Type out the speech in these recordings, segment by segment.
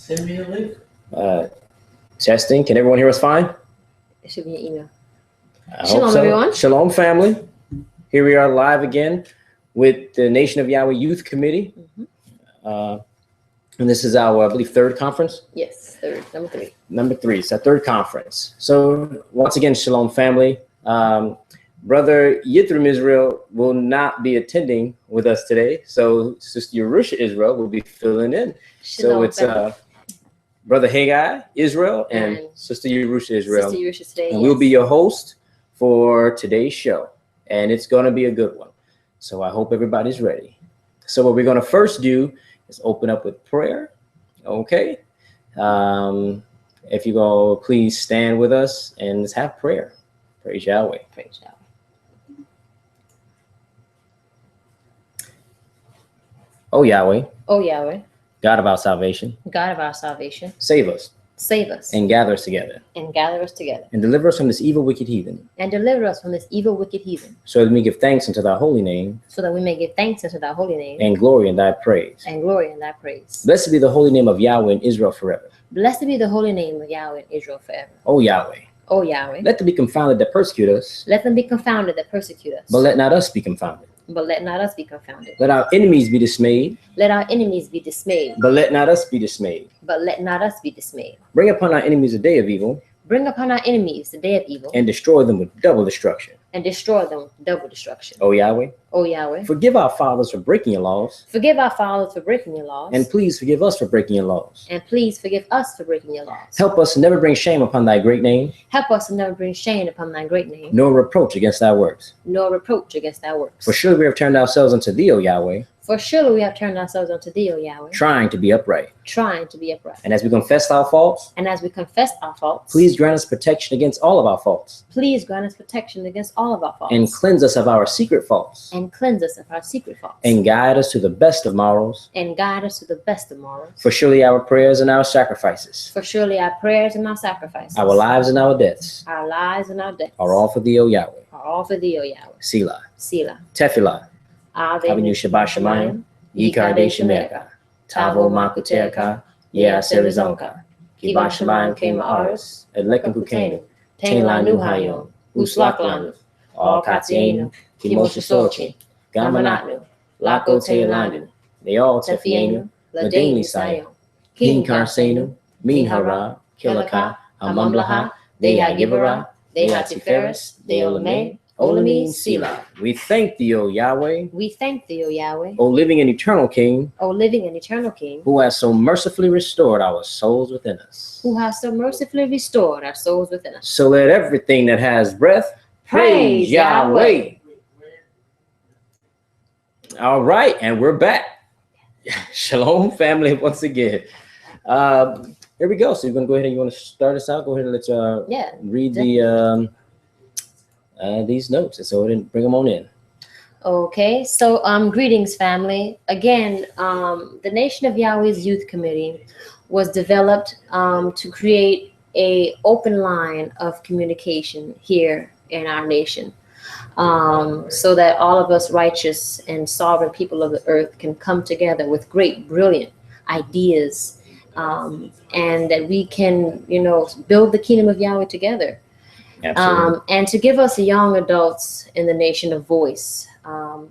Send me a link. Testing. Can everyone hear us fine? It should be an email. Shalom, everyone. Shalom, family. Here we are live again with the Nation of Yahweh Youth Committee. And this is our, I believe, third conference? Yes, third, number three. Number three. It's our third conference. So once again, Shalom, family. Brother Yithram Israel will not be attending with us today. So Sister Yerusha Israel will be filling in. Shalom, so it's Brother Haggai Israel and Sister Yerusha Israel. Sister Yerusha today, and we'll be your host for today's show. And it's going to be a good one. So I hope everybody's ready. So what we're going to first do is open up with prayer. Okay. If you go, please stand with us and let's have prayer. Praise Yahweh. Praise Yahweh. Oh Yahweh. Oh Yahweh. God of our salvation. God of our salvation. Save us. Save us. And gather us together. And gather us together. And deliver us from this evil, wicked heathen. And deliver us from this evil, wicked heathen. So that we give thanks unto thy holy name. So that we may give thanks unto thy holy name. And glory in thy praise. And glory in thy praise. Blessed be the holy name of Yahweh in Israel forever. Blessed be the holy name of Yahweh in Israel forever. O Yahweh. O Yahweh. Let them be confounded that persecute us. Let them be confounded that persecute us. But let not us be confounded. But let not us be confounded. Let our enemies be dismayed. Let our enemies be dismayed. But let not us be dismayed. But let not us be dismayed. Bring upon our enemies a day of evil. Bring upon our enemies the day of evil. And destroy them with double destruction. And destroy them with double destruction. O Yahweh. O Yahweh. Forgive our fathers for breaking your laws. Forgive our fathers for breaking your laws. And please forgive us for breaking your laws. And please forgive us for breaking your laws. Help us to never bring shame upon thy great name. Help us to never bring shame upon thy great name. Nor reproach against thy works. Nor reproach against thy works. For surely we have turned ourselves unto thee, O Yahweh. For surely we have turned ourselves unto thee, O Yahweh. Trying to be upright. Trying to be upright. And as we confess our faults. And as we confess our faults. Please grant us protection against all of our faults. Please grant us protection against all of our faults. And cleanse us of our secret faults. And cleanse us of our secret faults. And guide us to the best of morals. And guide us to the best of morals. For surely our prayers and our sacrifices. For surely our prayers and our sacrifices. Our lives and our deaths. Our lives and our deaths. Are all for thee, O Yahweh. Are all for thee, O Yahweh. Selah. Selah. Tefillah. Avenu Shabbat Shemayim. Yikardei Shemerka. Tavo Makuterka. Yea Serizonka. Kiba Shemayim Kema Aris. Edlekim Kukenu. Tain Lanu Hayom. Uslak Lanu. All Katienu. Kimosha Sochi. Gamanatnu. Lako Teilanu. They all Tefienu. Ladeni Sayon. King Karsenu. Min Hara. Kilaka. Amamlaha. Deha Gibara. Deha Tiferes. Deolame. Olami Selah. We thank thee, O Yahweh. We thank thee, O Yahweh. O living and eternal King. O living and eternal King. Who has so mercifully restored our souls within us. Who has so mercifully restored our souls within us. So let everything that has breath praise Yahweh. All right, and we're back. Shalom, family, once again. Here we go. So you're going to go ahead and you want to start us out? Go ahead and let's read definitely. These notes, and so then bring them on in. Okay, so greetings, family. Again, the Nation of Yahweh's Youth Committee was developed to create a open line of communication here in our nation, so that all of us righteous and sovereign people of the earth can come together with great, brilliant ideas, and that we can, build the kingdom of Yahweh together. And to give us young adults in the nation a voice, and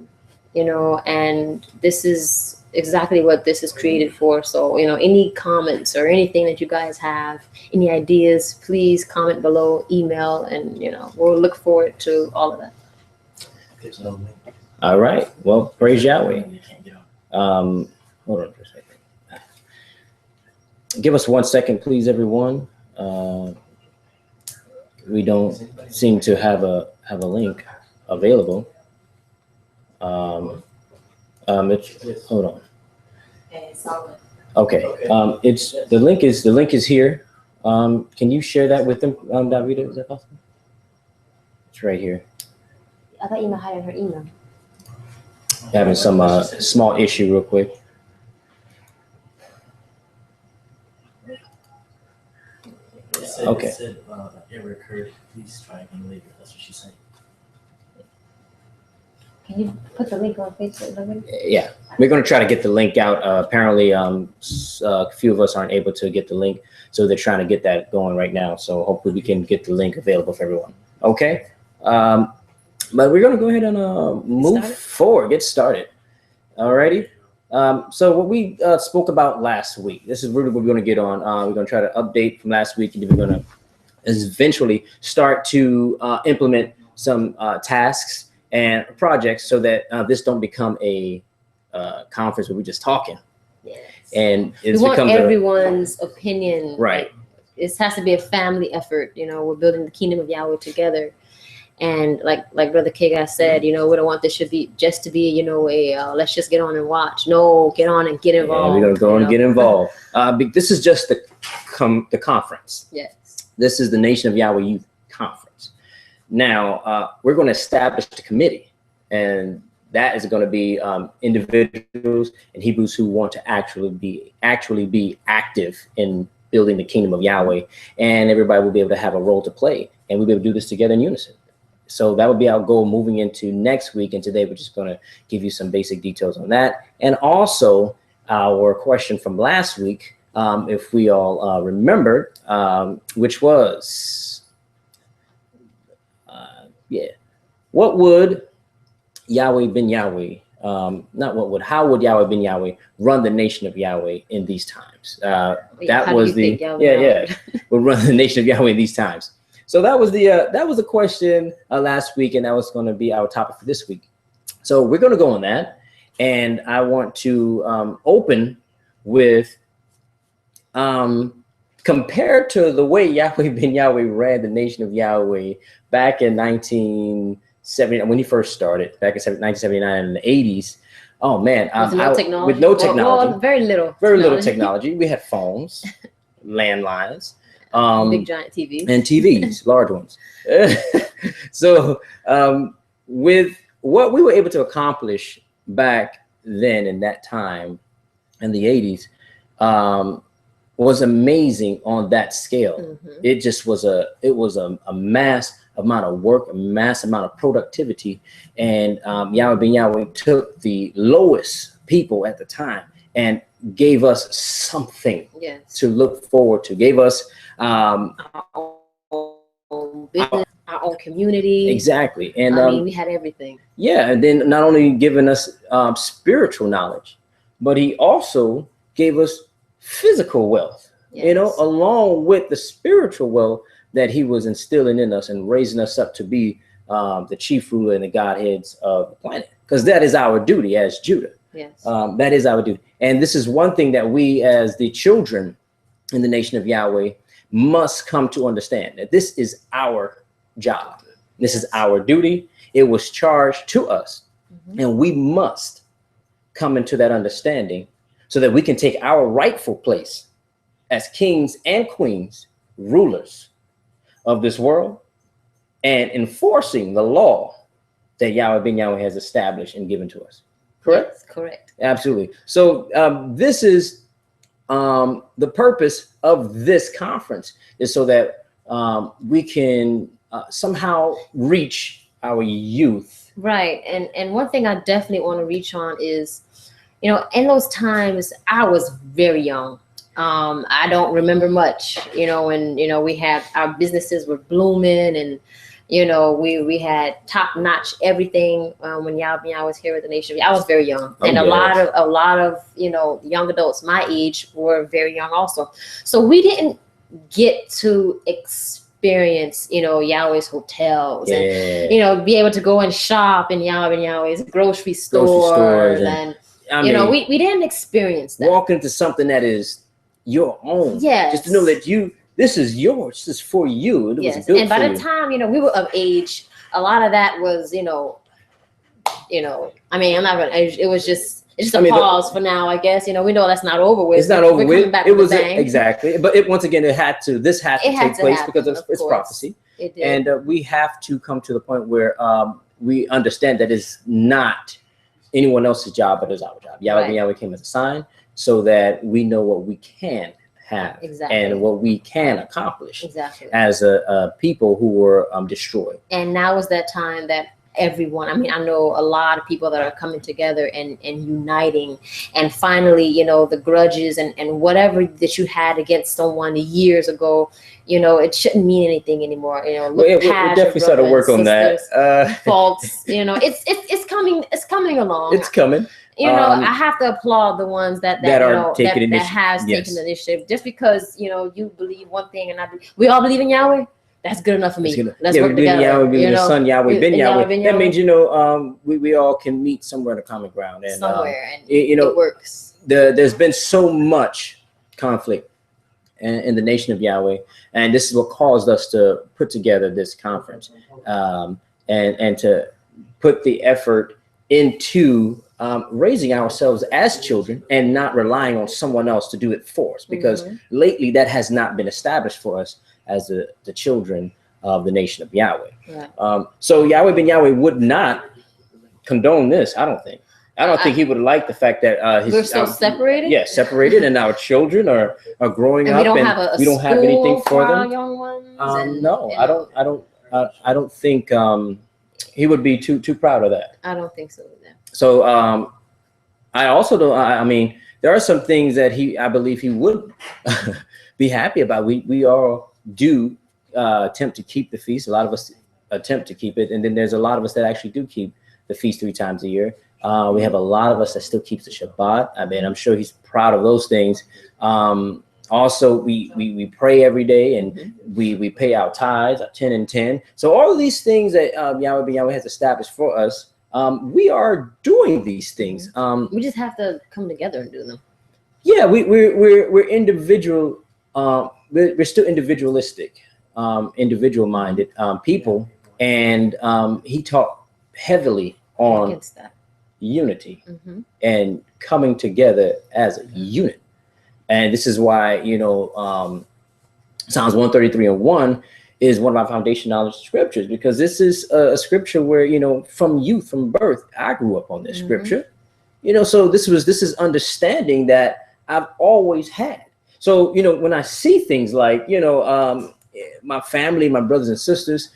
this is exactly what this is created for. So, any comments or anything that you guys have, any ideas, please comment below, email, and, we'll look forward to all of that. All right. Well, praise Yahweh. Hold on for a second. Give us 1 second, please, everyone. We don't seem to have a link available. Hold on. Okay. It's the link is here. Can you share that with them, Davida? Is that possible? It's right here. I thought you might have her email. Having some small issue real quick. Okay. It said error occurred. Please try again later. That's what she said. Can you put the link on Facebook? Yeah, we're going to try to get the link out. Apparently, a few of us aren't able to get the link, so they're trying to get that going right now. So hopefully we can get the link available for everyone. Okay, but we're going to go ahead and move forward, get started. Alrighty. So what we spoke about last week, this is really what we're going to get on. We're going to try to update from last week, and then we're going to eventually start to implement some tasks and projects so that this don't become a conference where we're just talking. Yes. And we want everyone's opinion. Right. Like, it has to be a family effort. You know, we're building the kingdom of Yahweh together. And like Brother Kiga said, you know, we don't want this should be just to be, you know, a let's just get on and watch. No, get on and get involved. Yeah, we're gonna go and get involved. This is just the conference. Yes. This is the Nation of Yahweh Youth Conference. Now we're going to establish the committee, and that is going to be individuals and Hebrews who want to actually be active in building the kingdom of Yahweh, and everybody will be able to have a role to play, and we'll be able to do this together in unison. So that would be our goal moving into next week. And today we're just going to give you some basic details on that. And also our question from last week, if we all remember, which was, what would Yahweh Ben Yahweh, how would Yahweh Ben Yahweh run the nation of Yahweh in these times? That was the, we'll run the nation of Yahweh in these times. So that was the question last week, and that was going to be our topic for this week. So we're going to go on that, and I want to open with compared to the way Yahweh Ben Yahweh ran the nation of Yahweh back in 1970 when he first started, back in 1979 in the 80s. Oh man, with no technology, well, very little technology. We had phones, landlines. Big giant TVs and TVs, large ones. So with what we were able to accomplish back then in that time in the 80s was amazing on that scale. Mm-hmm. It just was a mass amount of work, a mass amount of productivity. And Yahweh Ben Yahweh took the lowest people at the time and gave us something to look forward to, gave us our own business, our own community. Exactly. And I mean, we had everything. Yeah. And then not only giving us spiritual knowledge, but he also gave us physical wealth, you know, along with the spiritual wealth that he was instilling in us and raising us up to be the chief ruler and the Godheads of the planet. Because that is our duty as Judah. Yes. That is our duty. And this is one thing that we as the children in the nation of Yahweh must come to understand, that this is our job. This is our duty. It was charged to us. Mm-hmm. And we must come into that understanding so that we can take our rightful place as kings and queens, rulers of this world, and enforcing the law that Yahweh Ben Yahweh has established and given to us. Correct? Yes, correct. Absolutely. So this is the purpose of this conference, is so that we can somehow reach our youth. Right. And one thing I definitely want to reach on is, you know, in those times, I was very young. I don't remember much, you know, and, you know, we had our businesses were blooming, and, you know, we had top notch everything when Yahweh was here with the nation. I was very young, and a lot of, you know, young adults my age were very young also. So we didn't get to experience, you know, Yahweh's hotels and, you know, be able to go and shop in Yahweh's grocery stores and I mean, you know, we didn't experience that. Walk into something that is your own. Yes. Just to know that this is yours. This is for you. It was built and by the time, you know, we were of age, a lot of that was, you know, I mean, I'm not gonna. It was just a pause for now, I guess. You know, we know that's not over with. It's not over with. It was exactly, but once again, this had to take place because of its prophecy. It did. And we have to come to the point where we understand that it's not anyone else's job, but it's our job. Yahweh came as a sign so that we know what we can have and what we can accomplish as a people who were destroyed. And now is that time that everyone. I mean, I know a lot of people that are coming together and uniting, and finally, you know, the grudges and whatever that you had against someone years ago, you know, it shouldn't mean anything anymore. You know, look we past definitely your start to brother work and on that. sisters' faults. You know, it's coming along. It's coming. You know, I have to applaud the ones that That you are know taking that initiative. has Yes. taken the initiative. Just because, you know, you believe one thing and we all believe in Yahweh, that's good enough for me. Let's yeah, work we believe in together. Yahweh, we believe in the Son, Yahweh Ben Yahweh. Ben That Yahweh. means, you know, we all can meet somewhere in a common ground. And somewhere, and you know, it works. There's been so much conflict in the nation of Yahweh, and this is what caused us to put together this conference, and to put the effort into raising ourselves as children and not relying on someone else to do it for us, because lately that has not been established for us as the children of the nation of Yahweh. Yeah. So Yahweh Ben Yahweh would not condone this. I don't think he would like the fact that we're so separated. Yeah, separated, and our children are growing up, we don't and have we don't have anything for our them. young ones. No, I don't think he would be too proud of that. I don't think so either. So I also don't. I mean, there are some things that I believe he would be happy about. We all do attempt to keep the feast. A lot of us attempt to keep it, and then there's a lot of us that actually do keep the feast 3 times a year. We have a lot of us that still keeps the Shabbat. I mean, I'm sure he's proud of those things. Also, we pray every day, and we pay our tithes, our 10 and 10. So all of these things that Yahweh Ben Yahweh has established for us, we are doing these things. We just have to come together and do them. Yeah, we're individual. We're still individualistic, individual minded people, and he taught heavily on Against that. Unity and coming together as a unit. And this is why, you know, Psalms 133:1 is one of our foundational scriptures, because this is a scripture where, you know, from youth, from birth, I grew up on this scripture, you know, so this is understanding that I've always had. So, you know, when I see things like, you know, my family, my brothers and sisters,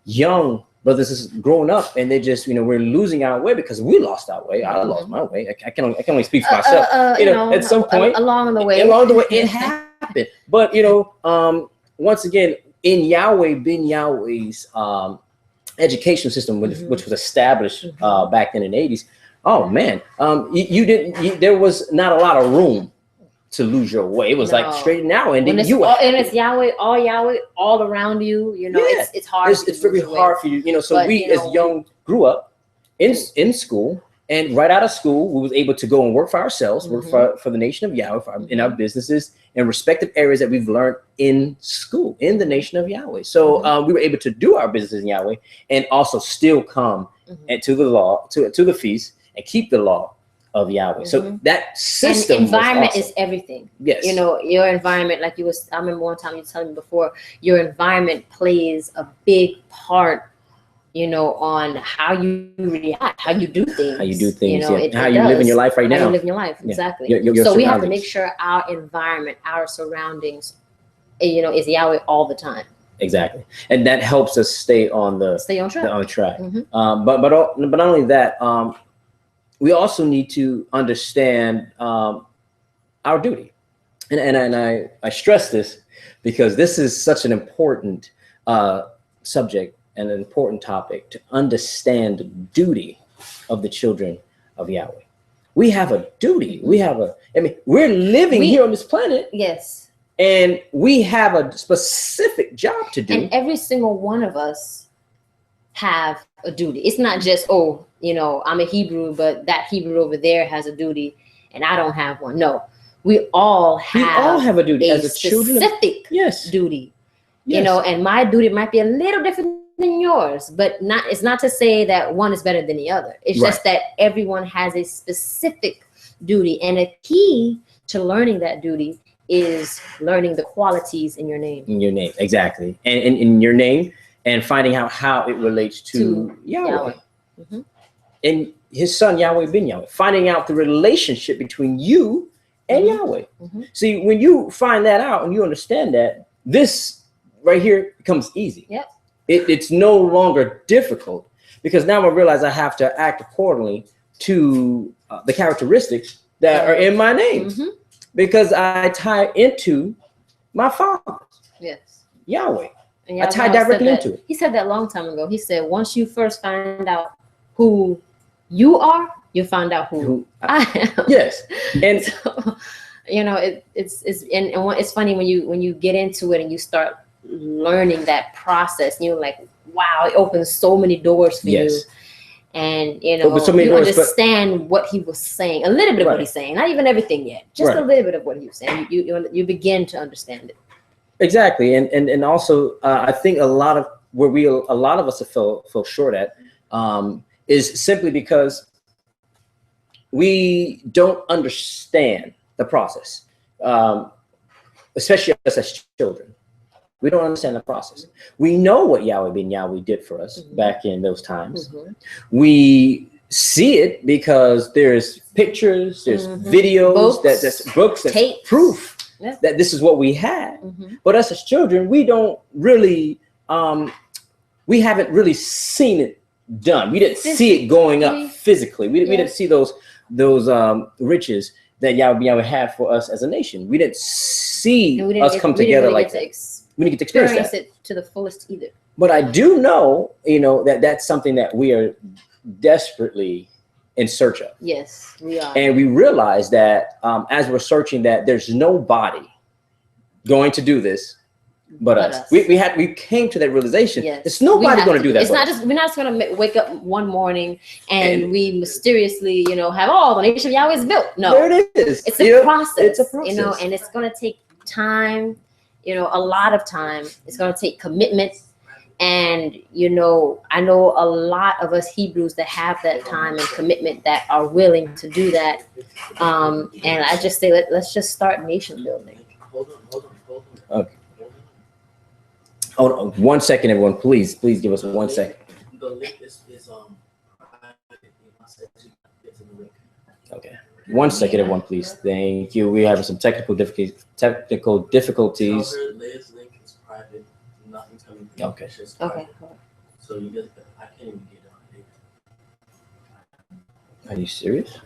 young brothers and sisters growing up, and they just, you know, we're losing our way because we lost our way. I lost my way. I can only speak for myself. You know, at some point along the way, it happened. But, you know, once again, in Yahweh Ben Yahweh's education system, which was established back in the 80s, oh man, there was not a lot of room to lose your way. It was like straight now, and then it's Yahweh, all around you. You know, it's hard. It's very hard for you. You know, so but, we as young grew up in school, and right out of school, we was able to go and work for ourselves, work for the nation of Yahweh, in our businesses, in respective areas that we've learned in school, in the nation of Yahweh. So we were able to do our business in Yahweh, and also still come and to the law, to the feast, and keep the law of Yahweh. So that system, and environment awesome. Is everything. Yes. You know, your environment, like I remember one time you were telling me before, your environment plays a big part, you know, on how you react, how you do things. You know, how you live in your life right now. How you live in your life, exactly. Your so we have to make sure our environment, our surroundings, you know, is Yahweh all the time. Exactly, and that helps us stay on track. But not only that, we also need to understand our duty, and I stress this because this is such an important subject and an important topic, to understand the duty of the children of Yahweh. We have a duty. We're living here on this planet. Yes. And we have a specific job to do. And every single one of us have a duty. It's not just, you know, I'm a Hebrew, but that Hebrew over there has a duty and I don't have one. No, we all have a duty as a specific duty. Yes. You know, and my duty might be a little different than yours, but it's not to say that one is better than the other. It's just that everyone has a specific duty, and a key to learning that duty is learning the qualities in your name. In your name, exactly. And in your name, and finding out how it relates to Yahweh. And his son, Yahweh Ben Yahweh. Finding out the relationship between you and Yahweh. See, when you find that out and you understand that, this right here becomes easy. Yep. It's no longer difficult, because now I realize I have to act accordingly to the characteristics that are in my name, because I tie into my Father. Yes. Yahweh. And I tie directly into it. He said that a long time ago. He said, once you first find out who you are, you'll find out who I am. Yes. And so, you know, it's funny when you get into it and you start learning that process, and you're like, wow, it opens so many doors for you. And you know, you understand what he was saying, a little bit of what he's saying, not even everything yet, just a little bit of what he was saying. You begin to understand it. Exactly, and also I think a lot of us have fell short at is simply because we don't understand the process, especially us as children. We don't understand the process. We know what Yahweh Ben Yahweh did for us back in those times. We see it because there's pictures, there's videos, there's books, there's tapes, proof that this is what we had. But us as children, we don't really, we haven't really seen it done. We didn't see it going up physically. We didn't see those riches that Yahweh Ben Yahweh had for us as a nation. We didn't see us come together like that. We didn't get to experience it to the fullest either. But I do know, that that's something that we are desperately in search of. Yes, we are. And we realize that as we're searching, that there's nobody going to do this but us. We came to that realization. Yes. There's nobody going to do that. It's not just, we're not just going to wake up one morning and we mysteriously, have the Nation of Yahweh is built. No, there it is. It's a process. It's a process. And it's going to take time. A lot of time. It's going to take commitment. And, I know a lot of us Hebrews that have that time and commitment that are willing to do that. And I just say, let's just start nation building. Okay. Hold on 1 second, everyone. Please give us 1 second. The link is okay. 1 second, everyone, please. Thank you. We have some technical difficulties. Liz link is private. Nothing's coming. Okay. Okay. So you get. I can't even get on it. Are you serious?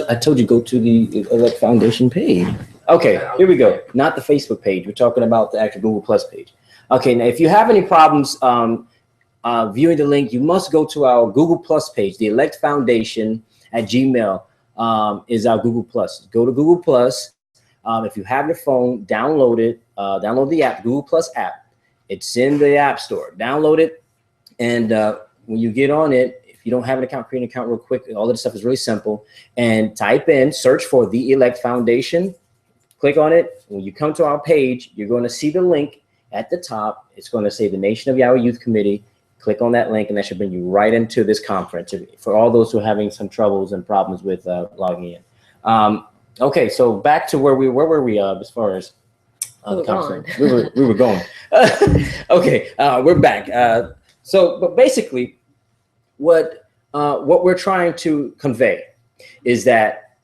I told you go to the Elect Foundation page. Okay, here we go. Not the Facebook page. We're talking about the actual Google Plus page. Okay, now if you have any problems viewing the link, you must go to our Google Plus page. The Elect Foundation at Gmail is our Google Plus. Go to Google Plus. If you have your phone, download it. Download the app, Google Plus app. It's in the App Store. Download it, and when you get on it, if you don't have an account, create an account real quick. All of this stuff is really simple. And search for the Elect Foundation. Click on it. When you come to our page, you're going to see the link at the top. It's going to say the Nation of Yahweh Youth Committee. Click on that link, and that should bring you right into this conference. For all those who are having some troubles and problems with logging in. Okay, so back to where were we as far as the conference? We were going. Okay, we're back. But basically, what we're trying to convey is that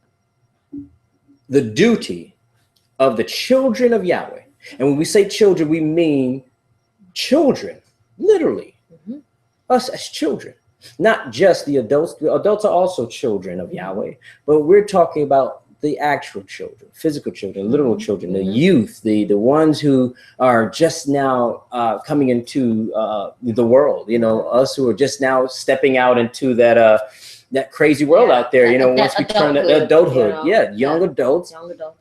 the duty of the children of Yahweh, and when we say children, we mean children, literally, us as children, not just the adults. The adults are also children of Yahweh, but we're talking about the actual children, physical children, literal children, the youth, the ones who are just now coming into the world, you know, us who are just now stepping out into that crazy world out there, you know, once we turn to adulthood, you know, young adults.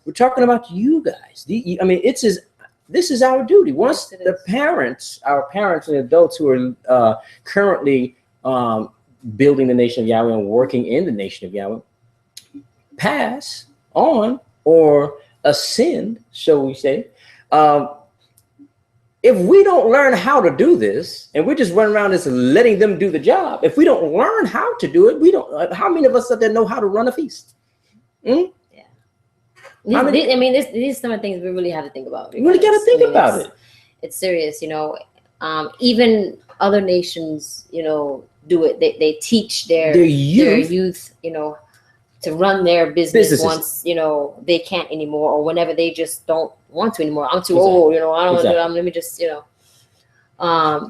We're talking about you guys. I mean, this is our duty. Once the parents, our parents and adults who are currently building the nation of Yahweh and working in the nation of Yahweh, pass on or ascend, shall we say, if we don't learn how to do this and we just run around just letting them do the job, if we don't learn how to do it, we don't. How many of us out there know how to run a feast? Yeah. I mean, these are some of the things we really have to think about. We really got to think about it. It's serious, you know. Even other nations, you know, do it. They teach their youth, you know, to run their businesses. Once, you know, they can't anymore, or whenever they just don't want to anymore. I'm too old, you know, I don't want to do it. Let me just, you know.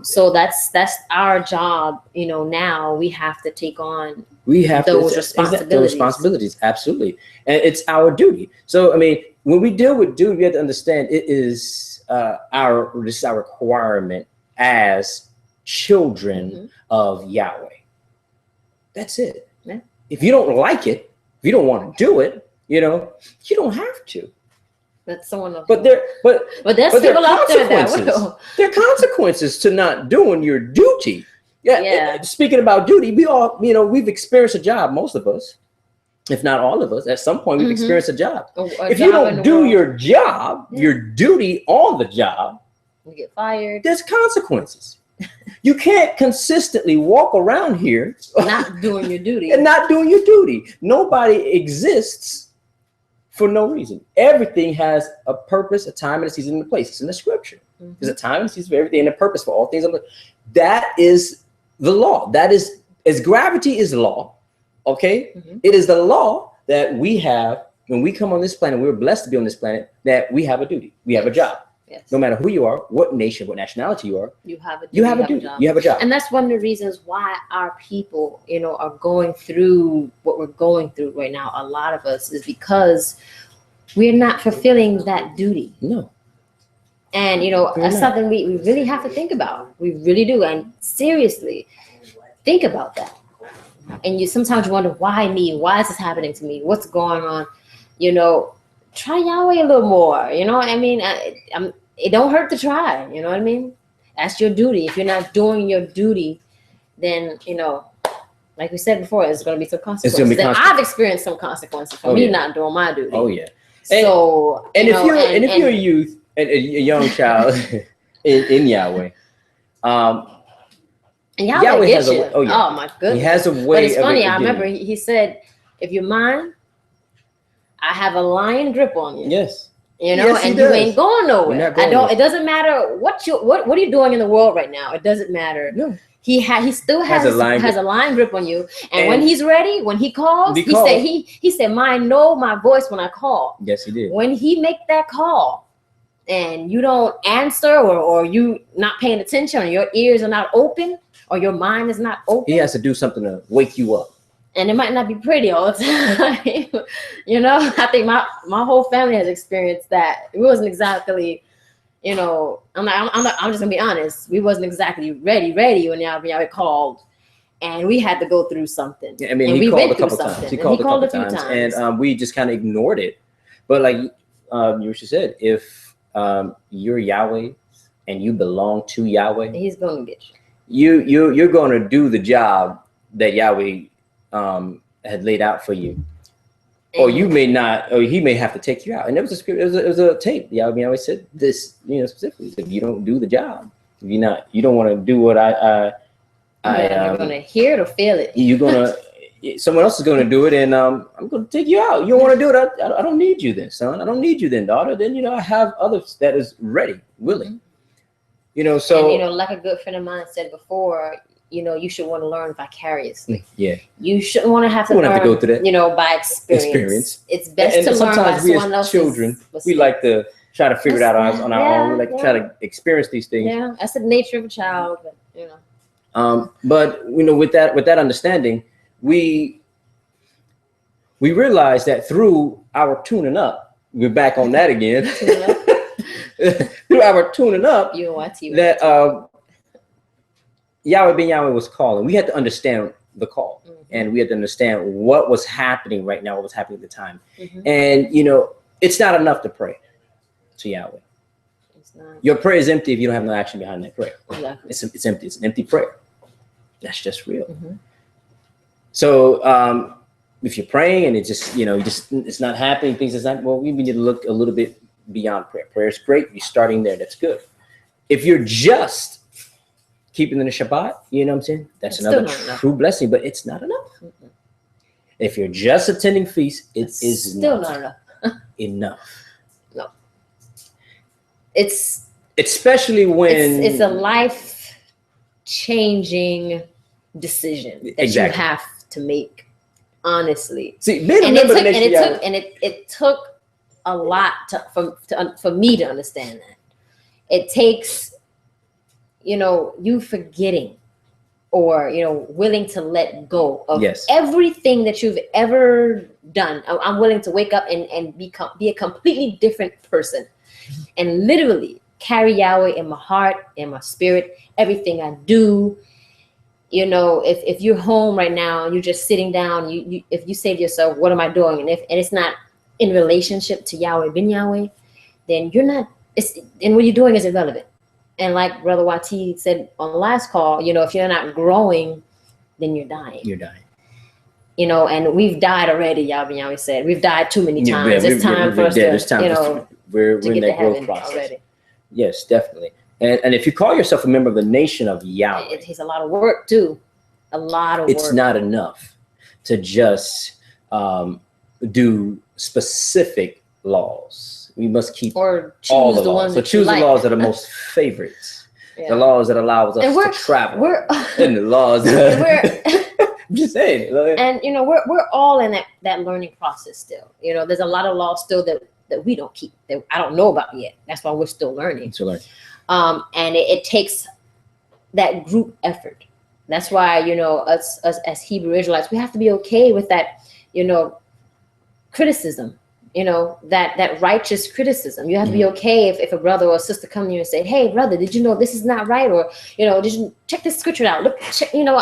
So that's our job, you know. Now we have to take on those responsibilities. Those responsibilities, absolutely, and it's our duty. So I mean, when we deal with duty, we have to understand it is our requirement as children of Yahweh. That's it. Yeah. If you don't like it, if you don't want to do it, you know, you don't have to. That's someone else. But there's people out there that will. There are consequences to not doing your duty. Yeah. Speaking about duty, we all, you know, we've experienced a job, most of us, if not all of us, at some point we've experienced a job. If you don't do your job, your duty on the job, you get fired. There's consequences. You can't consistently walk around here not doing your duty and not doing your duty. Nobody exists for no reason. Everything has a purpose, a time, and a season, and a place. It's in the scripture. There's a time and a season for everything and a purpose for all things. That is the law. That is, as gravity is law, okay? It is the law that we have when we come on this planet. We're blessed to be on this planet, that we have a duty. We have a job. Yes. No matter who you are, what nation, what nationality you are, you have a duty. You have a duty. You have a job. And that's one of the reasons why our people, you know, are going through what we're going through right now. A lot of us is because we're not fulfilling that duty. No. And, you know, that's something we really have to think about. We really do. And seriously, think about that. And sometimes you wonder, why me? Why is this happening to me? What's going on? You know, try Yahweh a little more. You know what I mean? It don't hurt to try. You know what I mean? That's your duty. If you're not doing your duty, then, you know, like we said before, there's going to be some consequences. I've experienced some consequences for me not doing my duty. Oh, yeah. So, and if you're a youth, and a young child in Yahweh, and Yahweh has a way. Oh my goodness, he has a way. But it's funny. I remember he said, "If you're mine, I have a lion grip on you." Yes. You know, and you ain't going nowhere. It doesn't matter what are you doing in the world right now. It doesn't matter. No. He still has a lion grip on you. And when he's ready, when he calls, he said, "Mine know my voice when I call." Yes, he did. When he make that call, and you don't answer, or you not paying attention, or your ears are not open, or your mind is not open, he has to do something to wake you up. And it might not be pretty all the time. You know, I think my whole family has experienced that. It wasn't exactly, you know, I'm just gonna be honest. We wasn't exactly ready when Yahweh called, and we had to go through something. Yeah, I mean, he called a couple times. He called a couple times, and we just kind of ignored it. But like you said, if you're Yahweh and you belong to Yahweh, he's going to get you. You're going to do the job that Yahweh had laid out for you, or you may not, or he may have to take you out. And there was a script. It was a tape. Yahweh said this, you know, specifically. If you don't do the job, if you don't want to do what you're going to hear it or feel it. You're going to. Someone else is going to do it, and I'm going to take you out. You don't want to do it. I don't need you then, son. I don't need you then, daughter. Then, you know, I have others that is ready, willing. You know, so. And, you know, like a good friend of mine said before, you know, you should want to learn vicariously. Yeah. You shouldn't want to have to learn, go through that. You know, by experience. It's best to learn by someone else's children, we like to try to figure it out on our own. We like to try to experience these things. Yeah, that's the nature of a child, but you know. But you know, with that understanding, we realize that through our tuning up, we're back on that again. Through our tuning up, that Yahweh Ben Yahweh was calling. We had to understand the call, and we had to understand what was happening right now, what was happening at the time. And you know, it's not enough to pray to Yahweh. It's not. Your prayer is empty if you don't have no action behind that prayer. Exactly. It's empty. It's an empty prayer. That's just real. So if you're praying and it's just, you know, it's not happening, things is not, well, we need to look a little bit beyond prayer. Prayer is great. You're starting there. That's good. If you're just keeping the Shabbat, you know what I'm saying? That's another true blessing, but it's not enough. If you're just attending feasts, it's still not enough. No. It's especially when it's a life changing decision that you have to make, honestly. See, it took a lot for me to understand that. It takes, you know, you forgetting or, you know, willing to let go of everything that you've ever done. I'm willing to wake up and be a completely different person and literally carry Yahweh in my heart, in my spirit, everything I do. You know, if you're home right now and you're just sitting down, if you say to yourself, what am I doing? And it's not in relationship to Yahweh Ben Yahweh, then you're not, and what you're doing is irrelevant. And like Brother Wati said on the last call, you know, if you're not growing, then you're dying. You're dying. You know, and we've died already, Yahweh Ben Yahweh said. We've died too many times. It's time for us to, you know, we're in that growth process already. Yes, definitely. And if you call yourself a member of the Nation of Yahweh, it takes a lot of work too. A lot of work. It's not enough to just do specific laws. We must keep or choose all the the laws. ones So choose the laws that are most favorites. The laws that allow us to travel. And the laws that I'm just saying. And you know, we're all in that learning process still. You know, there's a lot of laws still that we don't keep, that I don't know about yet. That's why we're still learning. And it takes that group effort. That's why, you know, us as Hebrew Israelites, we have to be okay with that, you know, criticism, you know, that righteous criticism. You have to be okay if a brother or a sister come to you and say, hey, brother, did you know this is not right? Or, you know, did you check this scripture out? Look, you know,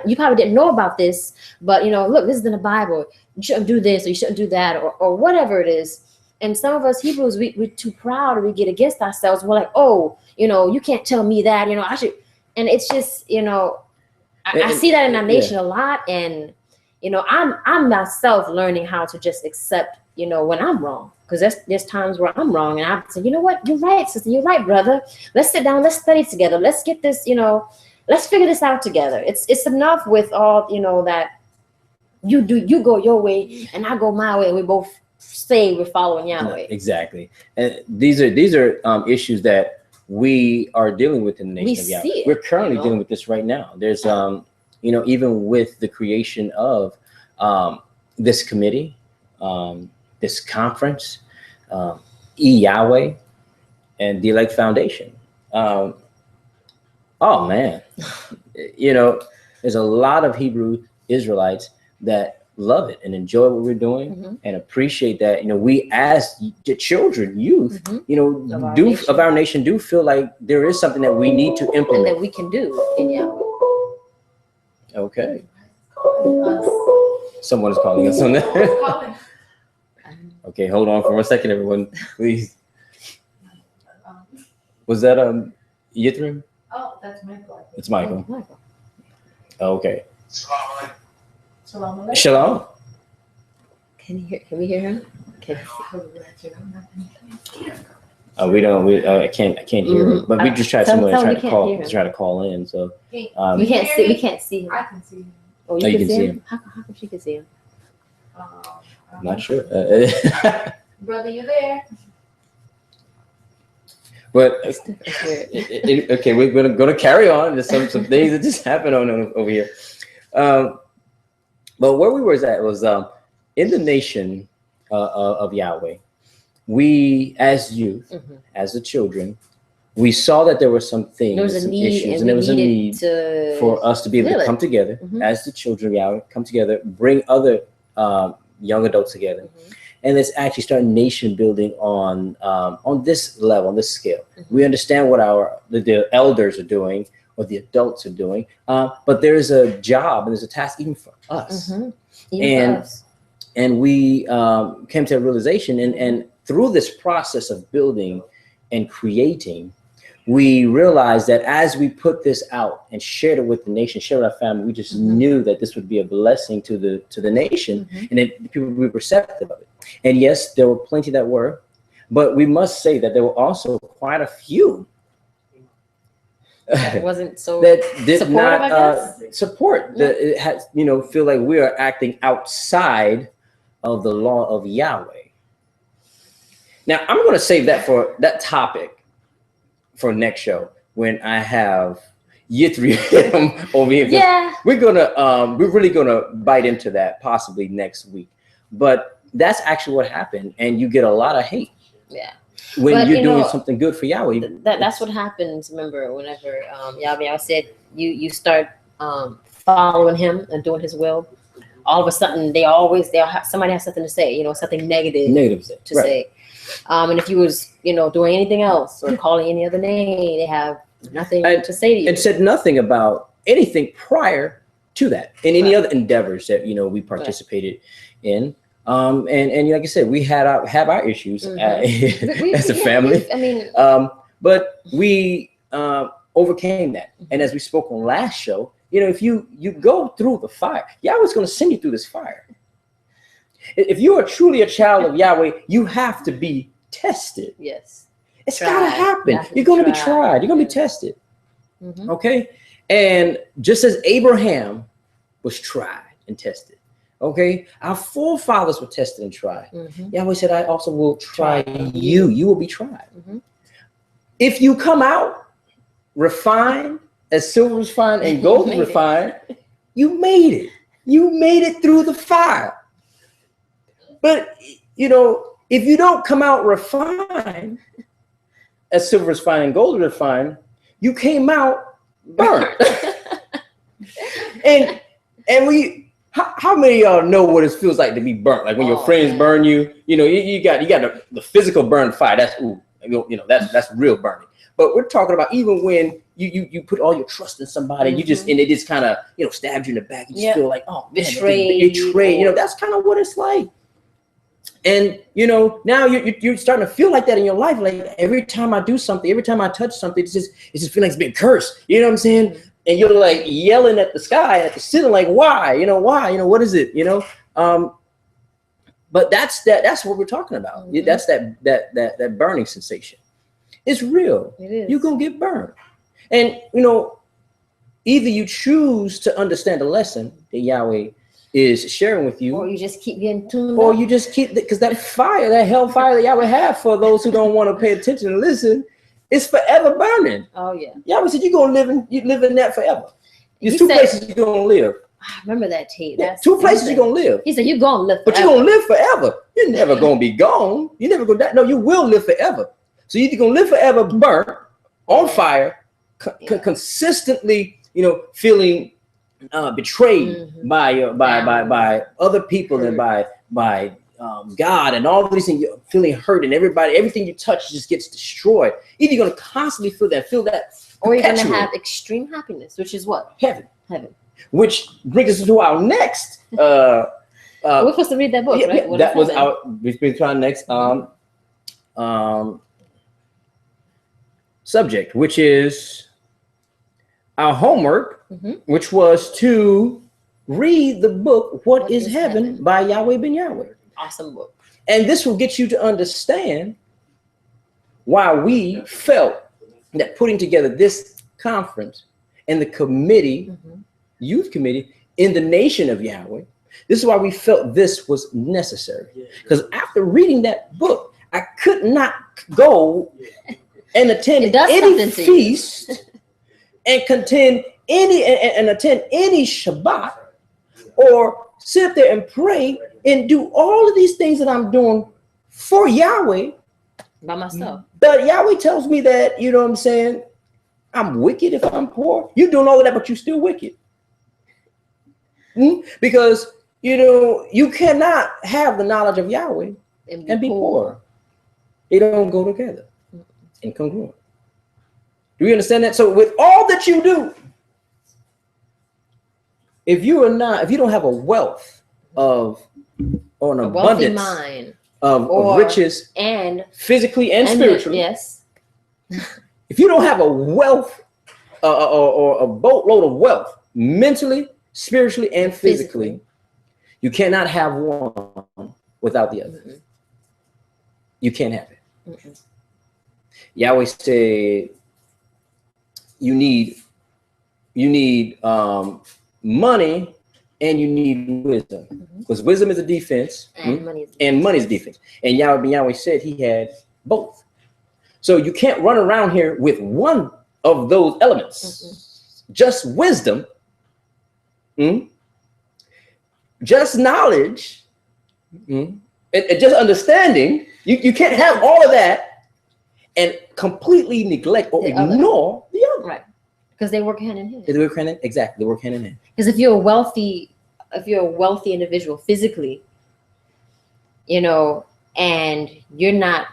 you probably didn't know about this, but, you know, look, this is in the Bible. You shouldn't do this or you shouldn't do that or whatever it is. And some of us Hebrews, we're too proud or we get against ourselves. We're like, oh, you know, you can't tell me that, you know, I should. And it's just, you know, I see that in our nation a lot. And, you know, I'm myself learning how to just accept, you know, when I'm wrong. Because there's times where I'm wrong. And I say, you know what, you're right, sister, you're right, brother. Let's sit down, let's study together. Let's get this, you know, let's figure this out together. It's enough with all, you know, that you go your way and I go my way. And we both say we're following Yahweh. Exactly. And these are issues that we are dealing with in the Nation of Yahweh. We're currently dealing with this right now. There's you know, even with the creation of this committee, this conference, Yahweh and the Elect Foundation. Oh man, you know, there's a lot of Hebrew Israelites that love it and enjoy what we're doing and appreciate that. You know, we as the children, youth, you know, of our nation do feel like there is something that we need to implement. And that we can do in Yahweh. Okay. Someone is calling us on that. Okay, hold on for 1 second, everyone, please. Was that Yithrim? Oh, that's Michael. It's Michael. Oh, Michael. Okay. Shalom. Shalom. Can we hear him? We don't. I can't hear him. But we just tried. Someone tried to call in. So we can't see him. I can see him. Oh, you can see him. How come she can see him? I'm not sure. Brother, you there? But okay, we're gonna carry on. There's some things that just happened over here. But where we were at was in the Nation of Yahweh. we as youth, as the children, we saw that there were some things, There was a some need, issues, and and there we was a needed need to for us to be able to fill come it. together as the children of Yahweh, come together, bring other young adults together, and let's actually start nation building on this level, on this scale. We understand what the elders are doing, what the adults are doing, but there is a job and there's a task even for us. Even for us. And we came to a realization, and through this process of building and creating, we realized that as we put this out and shared it with the nation, shared with our family, we just knew that this would be a blessing to the nation, and that people would be receptive of it. And yes, there were plenty that were, but we must say that there were also quite a few That wasn't so that did supportive, not I guess? support it has, feel like we are acting outside of the law of Yahweh. Now I'm going to save that for that topic for next show when I have Yithri over here. Yeah. We're really gonna bite into that possibly next week. But that's actually what happened, and you get a lot of hate. Yeah. When But, you're doing something good for Yahweh. That's what happens. Remember, whenever Yahweh said you start following him and doing his will, all of a sudden somebody has something to say, something negative to say. And if you was, doing anything else or calling any other name, they have nothing to say to you. And said nothing about anything prior to that in any other endeavors that, we participated in. And like I said, we have our issues as a family. But we overcame that. And as we spoke on last show, if you go through the fire, Yahweh's going to send you through this fire. If you are truly a child of Yahweh, you have to be tested. Yes. It's got to happen. You're going to be tried. You're going to be tested. Okay? And just as Abraham was tried and tested, okay? Our forefathers were tested and tried. Yahweh said, I also will try you. You will be tried. If you come out refined, as silver is refined and gold is refined, you made it. You made it through the fire. But, if you don't come out refined, as silver is refined and gold is refined, you came out burnt. and how many of y'all know what it feels like to be burnt? Like when your friends burn you, you got the physical burn fire. That's real burning. But we're talking about even when you put all your trust in somebody, and they just kind of stabbed you in the back. You just feel like, oh man, betrayed. That's kind of what it's like. And now you're starting to feel like that in your life. Like every time I do something, every time I touch something, it's just feeling like it's being cursed. You know what I'm saying? And you're like yelling at the sky, at the ceiling, like why? Why? What is it? But that's what we're talking about. That's that burning sensation. It's real. It is. You're gonna get burned. And either you choose to understand the lesson that Yahweh is sharing with you, or you just keep getting tuned or up. you just keep, because that fire, that hellfire that Yahweh have for those who don't want to pay attention and listen, is forever burning. Oh yeah. Yahweh said you live in that forever. There's two places you're gonna live. I remember that tape. That's two places you're gonna live. He said you're gonna live forever. But you're gonna live forever. You're never gonna be gone. You're never gonna die. No, you will live forever. So you're either gonna live forever burnt on fire, consistently, feeling betrayed by other people and by God and all of these things. You're feeling hurt, and everything you touch just gets destroyed. Either you're gonna constantly feel that, or you're gonna have extreme happiness, which is what? Heaven. Which brings us to our next. we're supposed to read that book, right? That was we've been trying next subject, which is our homework, which was to read the book What is Heaven by Yahweh Ben Yahweh. Awesome book. And this will get you to understand why we felt that putting together this conference and the committee, youth committee in the Nation of Yahweh, this is why we felt this was necessary. Because after reading that book, I could not go and attend any feast and attend any Shabbat, or sit there and pray and do all of these things that I'm doing for Yahweh by myself. But Yahweh tells me that, you know what I'm saying, I'm wicked if I'm poor. You're doing all of that, but you're still wicked. Because, you know, you cannot have the knowledge of Yahweh and be poor. They don't go together in congruent. Do you understand that? So with all that you do, if you don't have a wealth of, or an abundance mind of riches, and physically and spiritually, yes. if you don't have a wealth or a boatload of wealth, mentally, spiritually, and physically, you cannot have one without the other. You can't have it. Yahweh said, you need money and you need wisdom, because wisdom is a defense and money is defense. And Yahweh Ben Yahweh said he had both. So you can't run around here with one of those elements. Just wisdom, just knowledge, and just understanding. You can't have all of that and completely neglect or ignore the other. Right. Because they work hand in hand. They work hand in, exactly. They work hand in hand. Because if you're a wealthy individual physically, you know, and you're not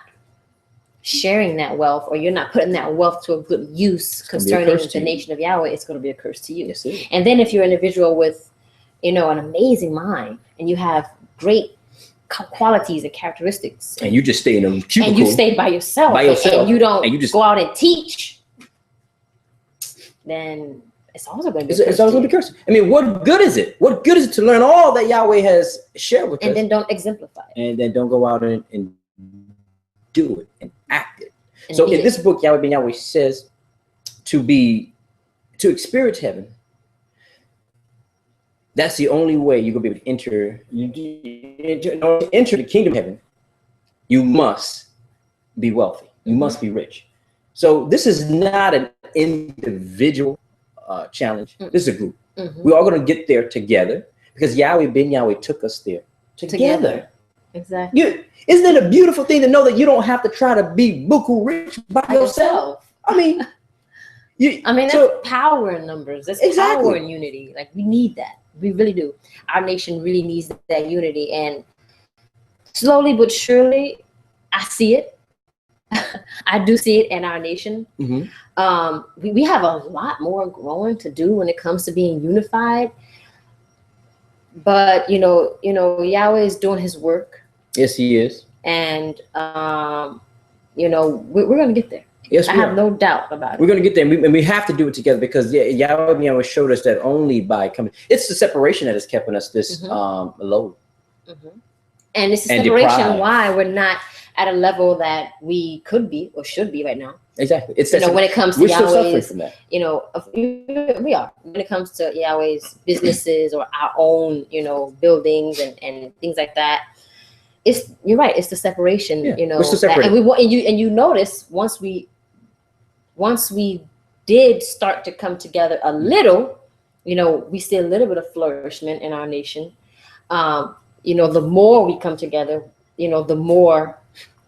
sharing that wealth, or you're not putting that wealth to a good use concerning the nation of Yahweh, it's going to be a curse to you. Yes, it is. And then if you're an individual with, you know, an amazing mind, and you have great qualities and characteristics, and you just stay in a cubicle, and you stay by yourself, and you don't go out and teach, then it's also going to be it's always going to be cursed. I mean, what good is it? What good is it to learn all that Yahweh has shared with us, and then don't exemplify it, and then don't go out and do it and act it? And so in this book, Yahweh Ben Yahweh says to experience heaven, that's the only way you're going to be able to enter the kingdom of heaven. You must be wealthy. You must be rich. So this is not an individual challenge. This is a group. We're all going to get there together, because Yahweh Ben Yahweh took us there together. Exactly. Isn't it a beautiful thing to know that you don't have to try to be buku rich by yourself? I mean, that's power in numbers. That's power in unity. Like, we need that. We really do. Our nation really needs that unity. And slowly but surely, I see it. I do see it in our nation. We have a lot more growing to do when it comes to being unified. But you know, Yahweh is doing His work. Yes, He is. And you know, we're going to get there. Yes, I have no doubt about it. We're going to get there, and we have to do it together, because Yahweh showed us that only by coming. It's the separation that has kept us this low. And it's the separation why we're not at a level that we could be or should be right now. Exactly. It's when it comes to Yahweh's, from that. You know, we are. When it comes to Yahweh's businesses or our own, you know, buildings and things like that. You're right. It's the separation. Yeah, you know, and you notice once we did start to come together a little, you know, we see a little bit of flourishment in our nation. You know, the more we come together, you know, the more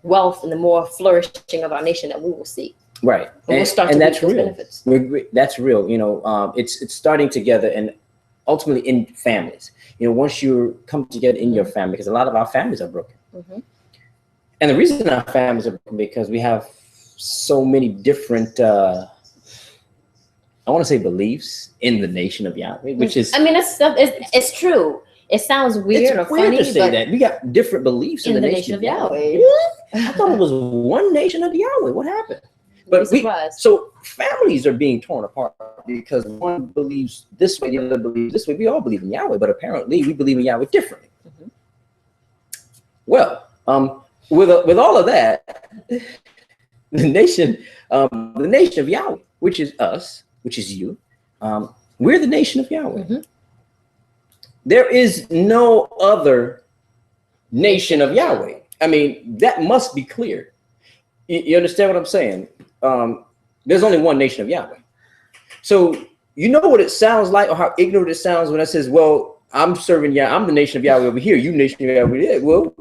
wealth and the more flourishing of our nation that we will see. Right. And we'll start to reap those benefits. That's real. You know, it's starting together, and ultimately in families. You know, once you come together in your family, because a lot of our families are broken. And the reason our families are broken, because we have so many different, I want to say, beliefs in the nation of Yahweh, which is, I mean, it's true. It sounds weird or funny, to say that we got different beliefs in the nation of Yahweh. I thought it was one nation of Yahweh. What happened? But so families are being torn apart because one believes this way, the other believes this way. We all believe in Yahweh, but apparently we believe in Yahweh differently. Well, with all of that, the nation of Yahweh, which is us, which is you, we're the nation of Yahweh. There is no other nation of Yahweh. I mean, that must be clear. You understand what I'm saying? There's only one nation of Yahweh. So you know what it sounds like, or how ignorant it sounds when it says, well, I'm serving Yahweh, I'm the nation of Yahweh over here, you nation of Yahweh over there. Well,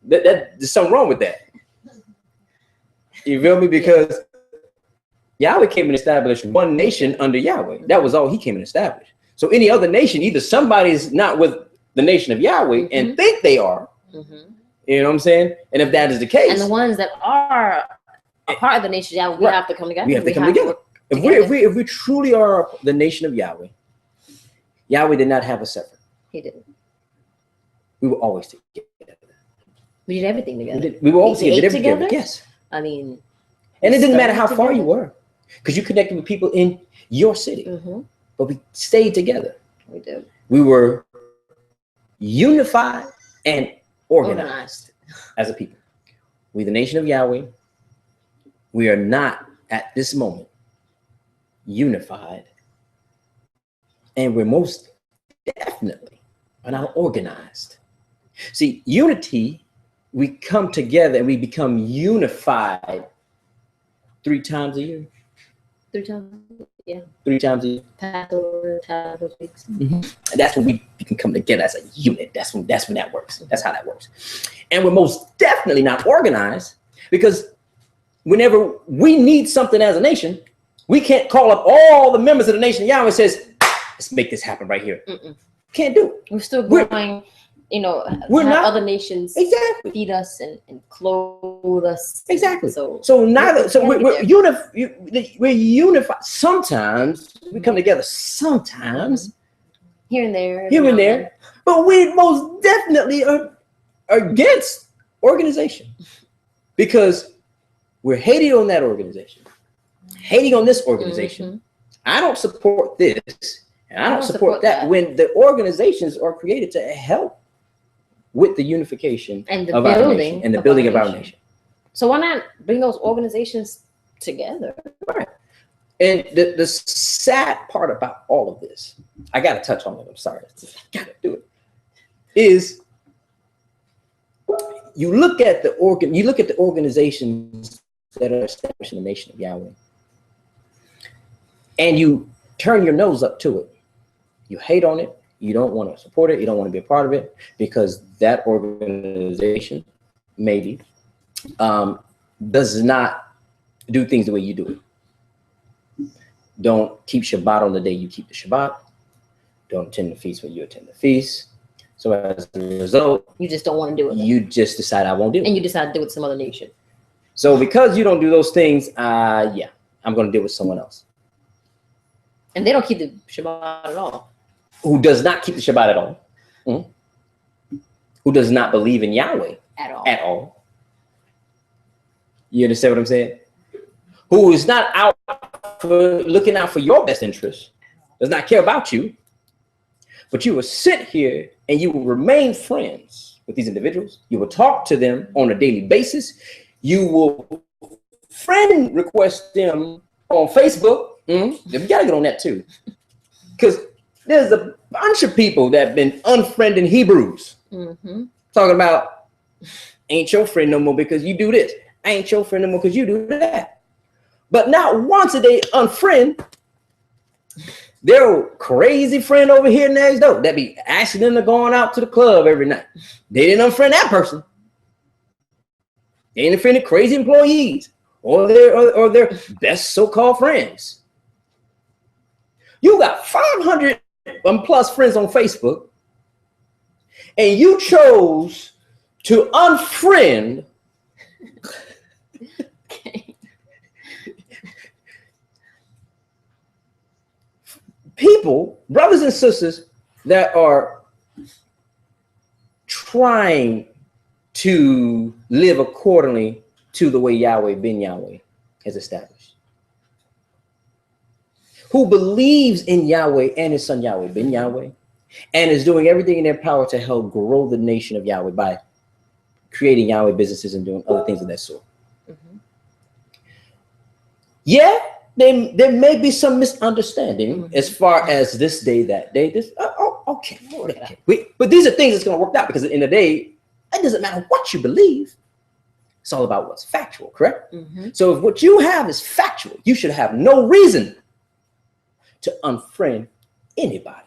there's something wrong with that. You feel me? Because Yahweh came and established one nation under Yahweh. That was all he came and established. So any other nation, either somebody's not with the nation of Yahweh and think they are, you know what I'm saying? And if that is the case, and the ones that are a part of the nation, we have to come together. We have to come together. If we truly are the nation of Yahweh, Yahweh did not have us separate. He didn't. We were always together. We did everything together. We were always together. Together. Yes. I mean, and it didn't matter how far you were, because you connected with people in your city. But we stayed together. We did. We were unified and organized as a people. We, the nation of Yahweh, we are not at this moment unified, and we're most definitely not organized. See, unity, we come together and we become unified 3 times a year. 3 times, yeah. 3 times a year. Passover, and that's when we can come together as a unit. That's when that works. That's how that works. And we're most definitely not organized, because whenever we need something as a nation, we can't call up all the members of the nation of Yahweh and says, let's make this happen right here. Can't do it. We're still going, we're not other nations feed us and clothe us. Exactly. So we're unified. Sometimes we come together, sometimes here and there. But we most definitely are against organization, because we're hating on that organization, hating on this organization. I don't support this, and I don't support that, when the organizations are created to help with the unification and the of our nation and the building of our nation. So why not bring those organizations together? Right. And the sad part about all of this, I got to touch on it. I'm sorry, I got to do it. Is you look at the organizations that are established in the nation of Yahweh, and you turn your nose up to it. You hate on it. You don't want to support it. You don't want to be a part of it, because that organization maybe does not do things the way you do it. Don't keep Shabbat on the day you keep the Shabbat. Don't attend the feast when you attend the feast. So as a result, you just don't want to do it. You just decide I won't do it. And you decide to do it with some other nation. So because you don't do those things, I'm going to deal with someone else. And they don't keep the Shabbat at all. Who does not keep the Shabbat at all. Who does not believe in Yahweh at all. You understand what I'm saying? Who is not out for looking out for your best interest, does not care about you, but you will sit here and you will remain friends with these individuals. You will talk to them on a daily basis. You will friend request them on Facebook. You got to get on that too, because there's a bunch of people that have been unfriending Hebrews, talking about, ain't your friend no more because you do this. I ain't your friend no more because you do that. But not once a day unfriend their crazy friend over here next door that be asking them to going out to the club every night. They didn't unfriend that person. They didn't unfriend the crazy employees or their best so-called friends. You got 500 plus friends on Facebook, and you chose to unfriend people, brothers and sisters, that are trying to live accordingly to the way Yahweh Ben Yahweh has established. Who believes in Yahweh and his son Yahweh Ben Yahweh, and is doing everything in their power to help grow the nation of Yahweh by creating Yahweh businesses and doing other things of that sort. Yeah, there may be some misunderstanding as far as this day, that day. Okay. But these are things that's going to work out, because in the day, it doesn't matter what you believe. It's all about what's factual, correct? So if what you have is factual, you should have no reason to unfriend anybody.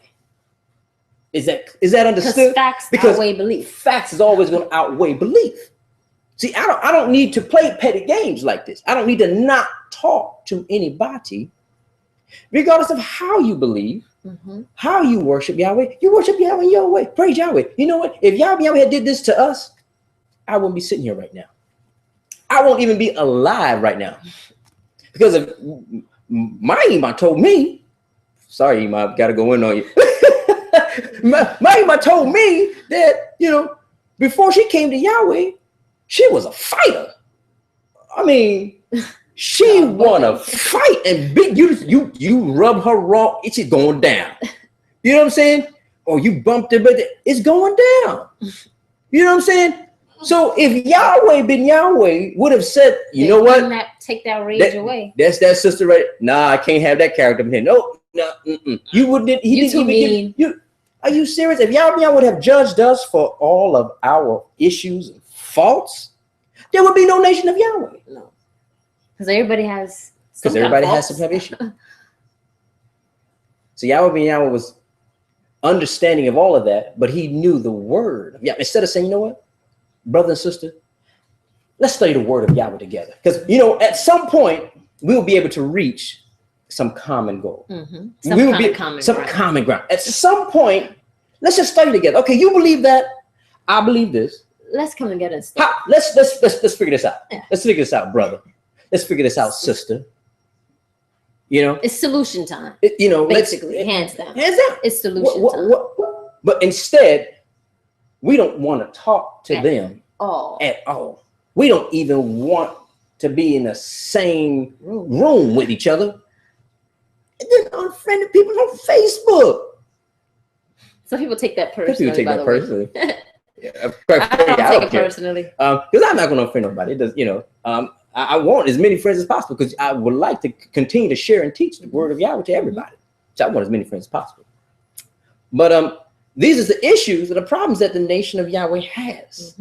Is that understood? Because facts outweigh belief. Facts is always going to outweigh belief. See, I don't need to play petty games like this. I don't need to not talk to anybody, regardless of how you believe, how you worship Yahweh. You worship Yahweh in your way. Praise Yahweh. You know what? If Yahweh had did this to us, I wouldn't be sitting here right now. I won't even be alive right now. Because if my Ima told me, sorry, Ima, I've got to go in on you. my Ima told me that, you know, before she came to Yahweh, she was a fighter. I mean, she want to fight and beat you. You rub her raw, it's going down. You know what I'm saying? Or you bumped it, but it's going down. You know what I'm saying? So if Yahweh Ben Yahweh would have said, you know what? Take that rage away. That's that sister right. Nah, I can't have that character in here. No. You wouldn't. He didn't even give you. Are you serious? If Yahweh Ben Yahweh would have judged us for all of our issues and faults, there would be no nation of Yahweh. No. Because everybody has some kind of issue. So Yahweh Ben Yahweh was understanding of all of that, but he knew the word. Yeah. Instead of saying, you know what, brother and sister, let's study the word of Yahweh together. Because, you know, at some point, we'll be able to reach some common goal. Some common ground. At some point, let's just study together. Okay, you believe that. I believe this. Let's come together and study. Let's figure this out. Yeah. Let's figure this out, brother. Let's figure this out, sister. You know, it's solution time. You know, basically, hands down. It's solution time. But instead, we don't want to talk to them at all. We don't even want to be in the same room with each other. And then unfriended people on Facebook. Some people take that personally. Yeah, I don't take it personally. Because I'm not going to offend nobody. It does, you know. I want as many friends as possible because I would like to continue to share and teach the word of Yahweh to everybody. So I want as many friends as possible. But these are the issues and the problems that the nation of Yahweh has.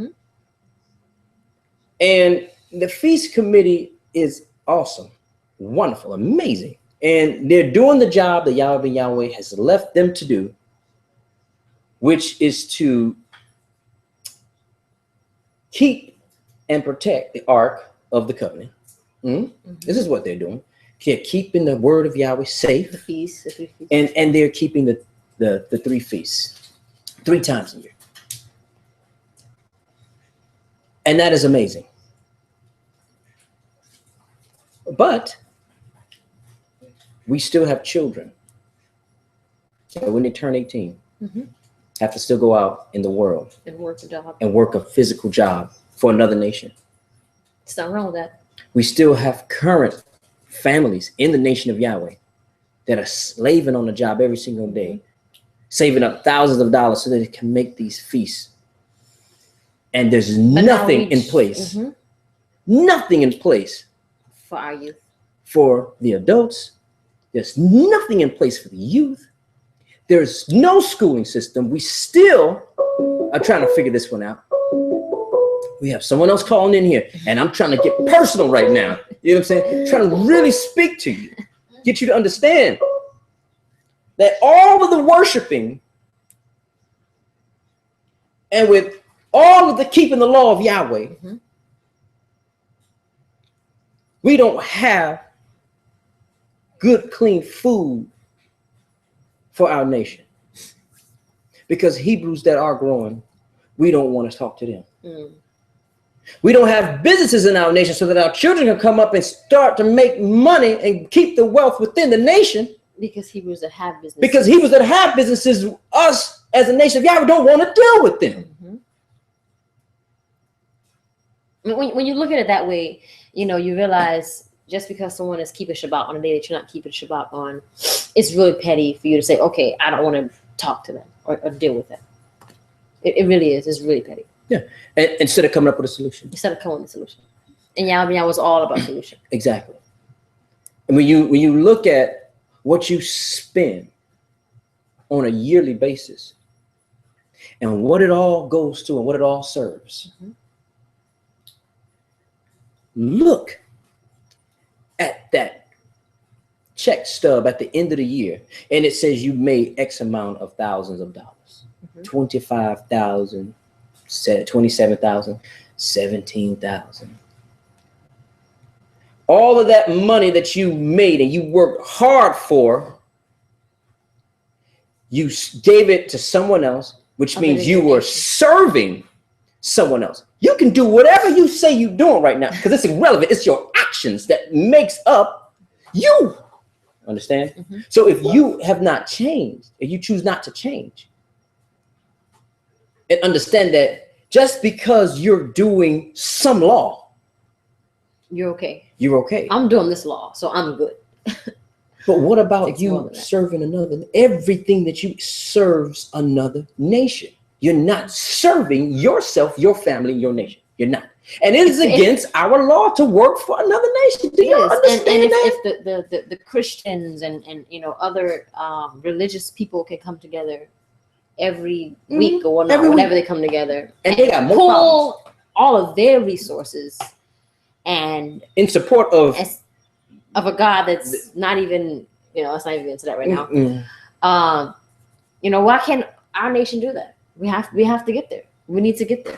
And the feast committee is awesome, wonderful, amazing. And they're doing the job that Yahweh Ben Yahweh has left them to do, which is to keep and protect the Ark of the Covenant. This is what they're doing. They're keeping the word of Yahweh safe. The feast. And they're keeping the three feasts 3 times a year. And that is amazing. But we still have children. So when they turn 18, have to still go out in the world and work a job. And work a physical job for another nation. It's not wrong with that. We still have current families in the nation of Yahweh that are slaving on the job every single day, saving up thousands of dollars so that they can make these feasts. And there's nothing in place. Nothing in place for our youth. For the adults. There's nothing in place for the youth. There's no schooling system. We still are trying to figure this one out. We have someone else calling in here, and I'm trying to get personal right now. You know what I'm saying? Trying to really speak to you, get you to understand that all of the worshiping and with all of the keeping the law of Yahweh, we don't have good, clean food for our nation. Because Hebrews that are growing, we don't want to talk to them. We don't have businesses in our nation so that our children can come up and start to make money and keep the wealth within the nation. Because Hebrews that have businesses. Because Hebrews that have businesses, us as a nation of Yahweh don't want to deal with them. When you look at it that way, you know, you realize just because someone is keeping Shabbat on a day that you're not keeping Shabbat on, it's really petty for you to say, okay, I don't want to talk to them or deal with them. It really is. It's really petty. Yeah. And instead of coming up with a solution. And Yahweh was all about solution. Exactly. And when you look at what you spend on a yearly basis and what it all goes to and what it all serves, look at that check stub at the end of the year and it says you made X amount of thousands of dollars, 25,000, 27,000. 17,000. All of that money that you made and you worked hard for, you gave it to someone else, which means you were serving someone else. You can do whatever you say you're doing right now because it's irrelevant. It's your actions that makes up you. Understand? Mm-hmm. So if you have not changed, if you choose not to change, and understand that just because you're doing some law, You're okay. you're okay. I'm doing this law, so I'm good. But what about Takes more you than that. serving another? Everything that you serves another nation. You're not serving yourself, your family, your nation. You're not. And it is against our law to work for another nation. Do you understand and that? if the Christians and other religious people can come together every week or whatnot, whenever they come together, And they got more pull all of their resources and in support of a God that's not even, let's not even get into that right now. Why can't our nation do that? We have to get there. We need to get there.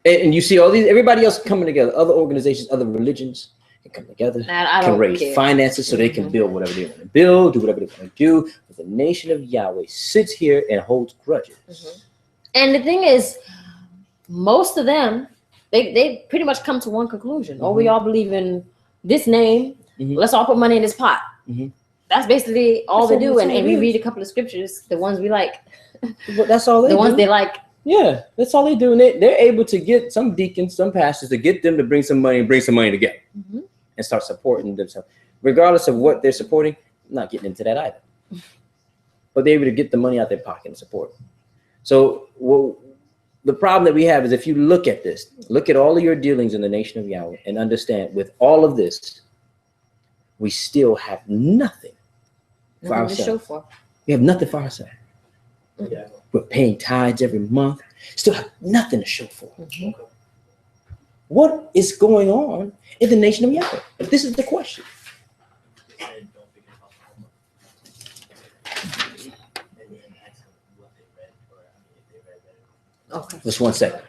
And you see all these, everybody else coming together, other organizations, other religions can come together, I can don't raise care. finances so they can build whatever they want to build, do whatever they want to do. But the nation of Yahweh sits here and holds grudges. And the thing is, most of them, they pretty much come to one conclusion. Oh, we all believe in this name. Let's all put money in this pot. That's basically all they do. And we read a couple of scriptures, the ones we like. But that's all they do. The ones they like. Yeah, that's all they do. And they're able to get some deacons, some pastors to get them to bring some money together and start supporting themselves. Regardless of what they're supporting, I'm not getting into that either. But they're able to get the money out their pocket and support. So the problem that we have is if you look at this, look at all of your dealings in the nation of Yahweh and understand with all of this, we still have nothing for Nothing to show ourselves. for. We have nothing for ourselves. Yeah. We're paying tithes every month. Still have nothing to show for. What is going on in the nation of Yahweh? This is the question. And don't forget about the homework. And then ask them what they read, or if they read it. Okay. Just 1 second.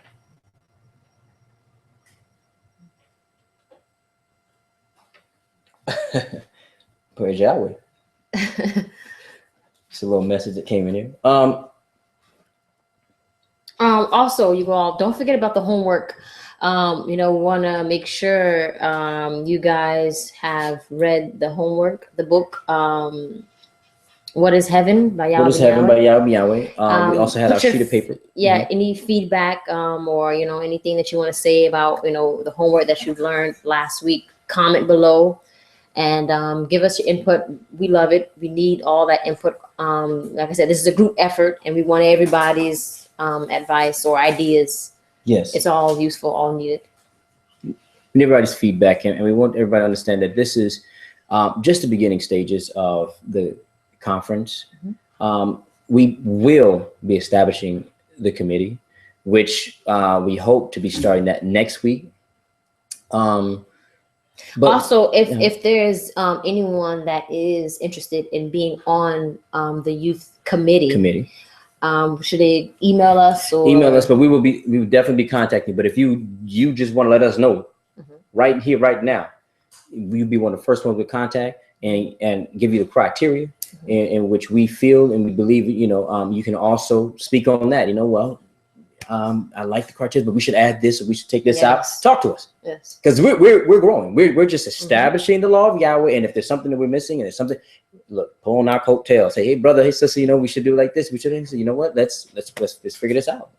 Praise Yahweh. It's a little message that came in here. Also, you all don't forget about the homework. Want to make sure you guys have read the homework, the book. What is Heaven by Yahweh? What is Heaven by Yahweh Ben Yahweh? We also had our sheet of paper. Yeah, any feedback or anything that you want to say about the homework that you've learned last week, comment below and give us your input. We love it. We need all that input. Like I said, this is a group effort and we want everybody's advice or ideas. Yes. It's all useful, all needed. We need everybody's feedback and we want everybody to understand that this is just the beginning stages of the conference. We will be establishing the committee, which we hope to be starting that next week. But also, if there's anyone that is interested in being on the youth committee, should they email us or email us? But we will definitely be contacting. But if you just want to let us know right here, right now, we'll be one of the first ones we contact and give you the criteria in which we feel and we believe. You can also speak on that. I like the criteria, but we should add this or we should take this out. Talk to us. Yes. Because we're growing. We're just establishing the law of Yahweh. And if there's something that we're missing and there's something, look, pull on our coattails. Say, hey, brother, hey, sister, we should do like this. We should say, you know what? Let's figure this out.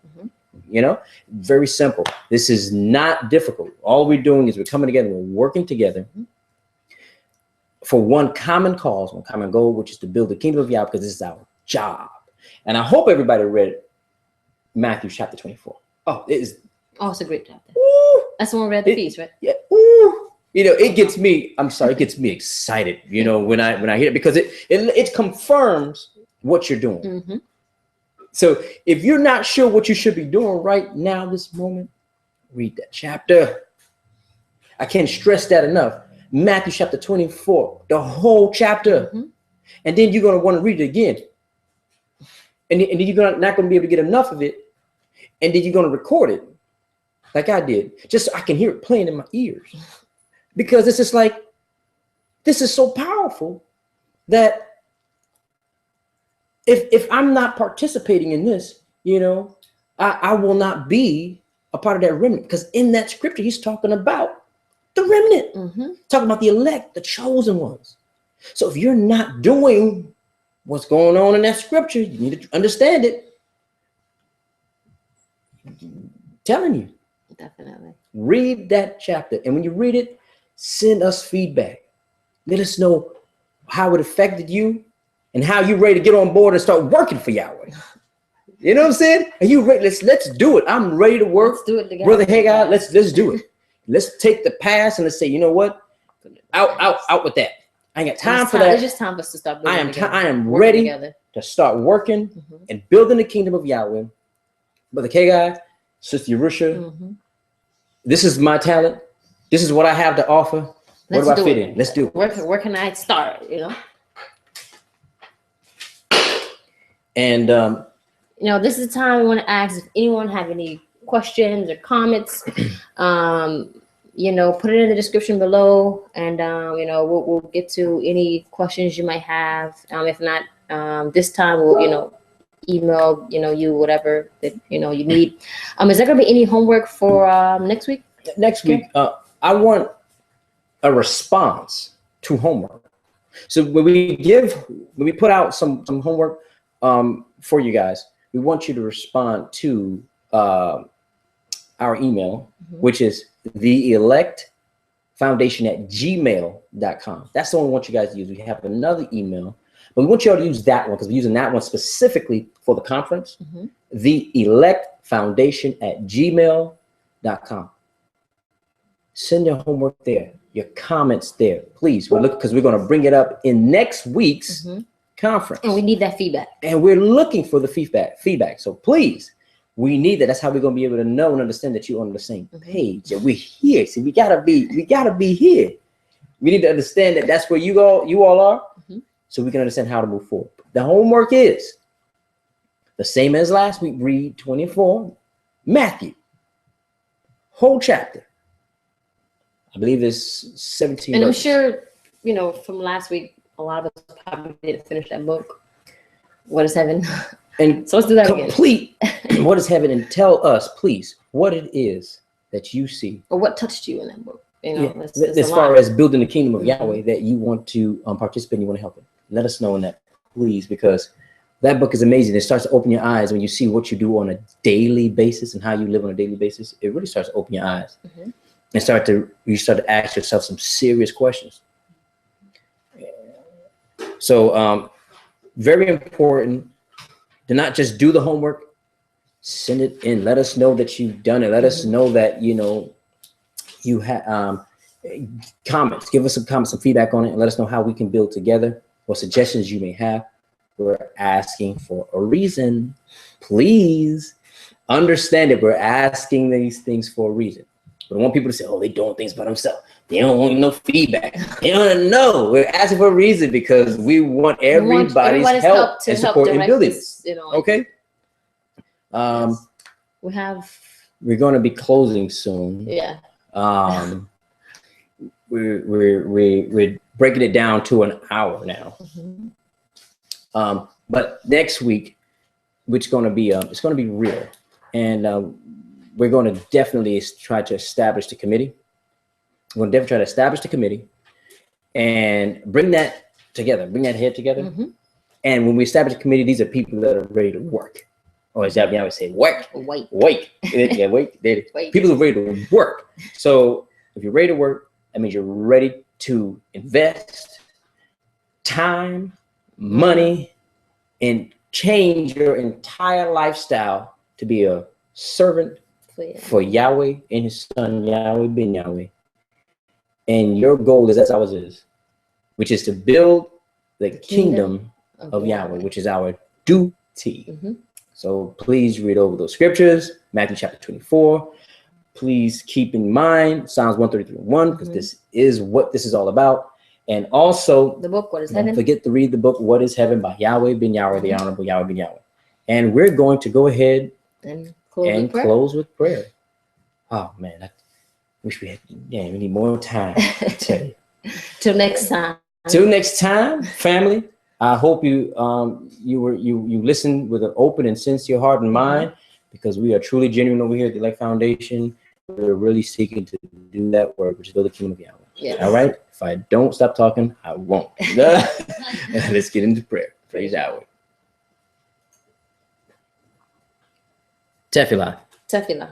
Very simple. This is not difficult. All we're doing is we're coming together. We're working together for one common cause, one common goal, which is to build the kingdom of Yahweh, because this is our job. And I hope everybody read Matthew chapter 24. Oh, it is. Oh, it's a great chapter. Ooh, that's the one we read at the feast, right? Yeah. Ooh. It gets me. I'm sorry. It gets me excited. When I hear it, because it confirms what you're doing. So if you're not sure what you should be doing right now, this moment, read that chapter. I can't stress that enough. Matthew chapter 24, the whole chapter, and then you're going to want to read it again. And then you're not going to be able to get enough of it And then you're going to record it like I did, just so I can hear it playing in my ears. Because it's just like, this is so powerful that if I'm not participating in this, you know, I will not be a part of that remnant. Because in that scripture, he's talking about the remnant, talking about the elect, the chosen ones. So if you're not doing what's going on in that scripture, you need to understand it. I'm telling you. Definitely. Read that chapter. And when you read it, send us feedback. Let us know how it affected you and how you're ready to get on board and start working for Yahweh. You know what I'm saying? Are you ready? Let's do it. I'm ready to work. Let's do it together. Brother Haggai, let's do it. Let's take the past and let's say, you know what? Out with that. I ain't got time for that. It's just time for us to start building together. I am ready to start working and building the kingdom of Yahweh. Brother Haggai, Sister Yerusha, this is my talent. This is what I have to offer. Where do I fit in? Let's do it. Where can I start? You know. And you know, this is the time we want to ask if anyone have any questions or comments. You know, put it in the description below, and you know, we'll get to any questions you might have. If not, this time we'll email you whatever that you need. Is there gonna be any homework for next week? Next week, I want a response to homework. So when we put out some homework for you guys, we want you to respond to our email, which is theelectfoundation@gmail.com. That's the one we want you guys to use. We have another email, but we want you all to use that one because we're using that one specifically for the conference. Theelectfoundation@gmail.com. Send your homework there, your comments there, please. Because we're going to bring it up in next week's conference. And we need that feedback. And we're looking for the feedback. So please, we need that. That's how we're going to be able to know and understand that you're on the same page. And we're here. See, we gotta be here. We need to understand that that's where you all are, so we can understand how to move forward. The homework is the same as last week. Read 24, Matthew, whole chapter. I believe it's 17. And verses. I'm sure, from last week, a lot of us probably didn't finish that book. What is heaven? And so let's do that complete again. What is heaven? And tell us, please, what it is that you see. Or what touched you in that book. As far as building the kingdom of Yahweh that you want to participate in, you want to help it. Let us know in that, please, because that book is amazing. It starts to open your eyes when you see what you do on a daily basis and how you live on a daily basis. It really starts to open your eyes. And you start to ask yourself some serious questions. So very important to not just do the homework, send it in. Let us know that you've done it. Let us know that you have comments. Give us some comments, some feedback on it, and let us know how we can build together or suggestions you may have. We're asking for a reason. Please understand it. We're asking these things for a reason. We don't want people to say, oh, they're doing things by themselves. They don't want no feedback. They don't know. We're asking for a reason because we want everybody's help and support in building this. Okay. We're going to be closing soon. Yeah. We're breaking it down to an hour now. But next week, which going to be it's going to be real, and we're going to definitely try to establish the committee. We're going to definitely try to establish the committee and bring that together, bring that head together. And when we establish a committee, these are people that are ready to work. Or as Yahweh would say, work. Wait. Yeah, wait. People are ready to work. So if you're ready to work, that means you're ready to invest time, money, and change your entire lifestyle to be a servant for Yahweh and his son, Yahweh Ben Yahweh. And your goal is, that's ours is, which is to build the kingdom of Yahweh, which is our duty. So please read over those scriptures, Matthew chapter 24. Please keep in mind Psalms 133:1, because this is what this is all about. And also, the book, What is Heaven? Don't forget to read the book, What is Heaven, by Yahweh Ben Yahweh, the Honorable Yahweh Ben Yahweh. And we're going to go ahead and Close with prayer. close with prayer. Oh man, I wish we need more time. I tell you. Till next time. Till next time, family. I hope you you listened with an open and sincere heart and mind, because we are truly genuine over here at the Elect Foundation. We're really seeking to do that work, which is build the kingdom of Yahweh. Yes. All right. If I don't stop talking, I won't. Let's get into prayer. Praise Yahweh. Tefillah. Tefillah.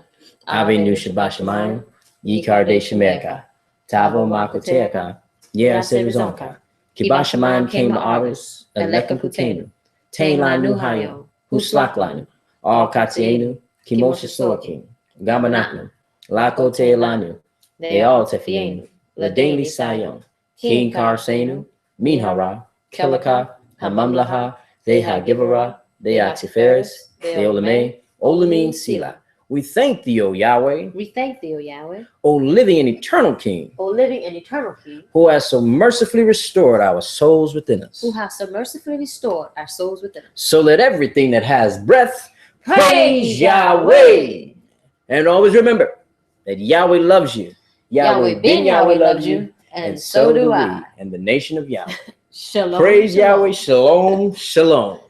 Avinu Shabbat Shemayim. Yikar De Shemeka. Tavo Makoteka. Yea Serizonka. Kibbah Shemayim Kema Aris. Elekem Kutenu. Tain Lanu Hayom. Huslak Lanu. All Katienu. Kimosha Soakim. Gamanaknu. Lako Te Lanu. They all Tefienu. Ladeni Sayon. King Kar Senu. Minhara. Kelaka. Hamamlaha. Deha Givara. Dea Tiferes. Deolame. Olamin Sila. We thank thee, O Yahweh, We thank thee, O Yahweh, O living and eternal King, O living and eternal King, who has so mercifully restored our souls within us. who has so mercifully restored our souls within us. So let everything that has breath Praise Yahweh. And always remember that Yahweh loves you. Yahweh Ben Yahweh loves you, and so do I. And the nation of Yahweh. Shalom. Praise shalom. Yahweh. Shalom. Shalom.